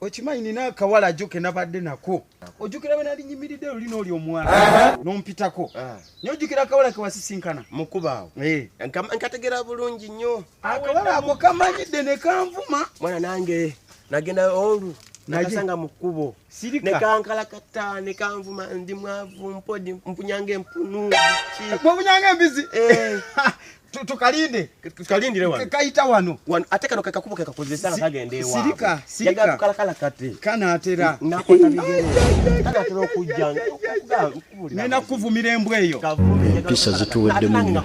okimanyi nina kawala joke nabadde nako ojjukira bwe nali nyimiridde lulina oli omwana n'ompitako naye ojjukira akawala ke wasisinkana mukubaawo nkategera bulungi nnyo akawala ako kamanyidde ne kanvuma mwana nange nagenda olu nakasanga mu kkubo ne kankalakata ne kanvuma ndi mwavu mpodi mpunyanga empunu mpunyanga embizi tukalindire wano kayita wano ate kano kakakubo kekakozesa kagenda ewaabwe sirika tukalakate kanaatera nakwata bigere kanaatera okujja nena kuvumira embwa eyo empisa zituwedde munnyo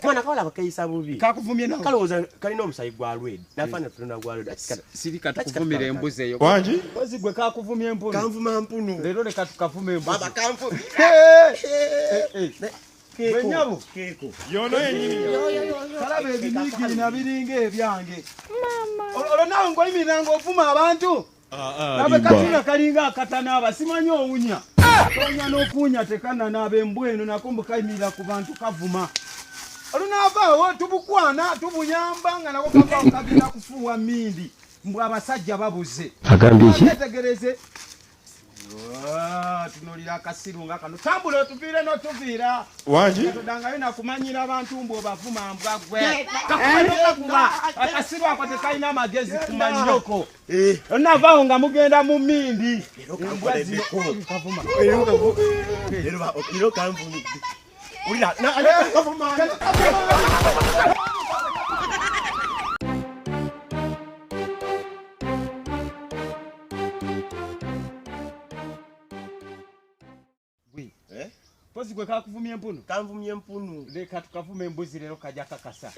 mwana kawala bakayisa bubi kakuvumye nawe kalowooza kalina omusayi gwa lwedi nafaana tulina gwa lwedi sirika tukuvumira embuzi eyo wangi ozi gwe kakuvumya empunu kanvuma mpunu leero leka tukavume embuzi baba kanvuma Benyabo keeko yono yenyini kalaba ebiniigiina biringa ebyange olwo nawe ng'oyimirira ng'ovuma abantu nabe katina kalinga akatanaaba simanyi owunya tonya n'okuwunya tekananaaba embwa eno nako mbukayimirira ku bantu kavuma olunaavaawo tubukwana tubuyamba nga nako kavaawo kagenda kufuuwa mmindi mbw abasajja babuze agambye eki tegereze tunulira akasiru nga kano tambula otuviire n'otuviira wangi todangayo nakumanyira abantu mbu obavuma mbwa gwe kakuba akasiru ako tekalina amagezi kumanyoko onavaawo nga mugenda mu mmindi embwa zino kavuma ero kanvumidde ulira kavuma pozi gwe kakuvumya empunu kanvumya empunu leka tukavuma embuzi leero kajja kakasa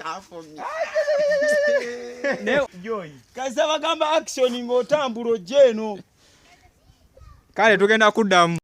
kaza bagamba action ng'otambula ojja eno kale tugenda kuddamu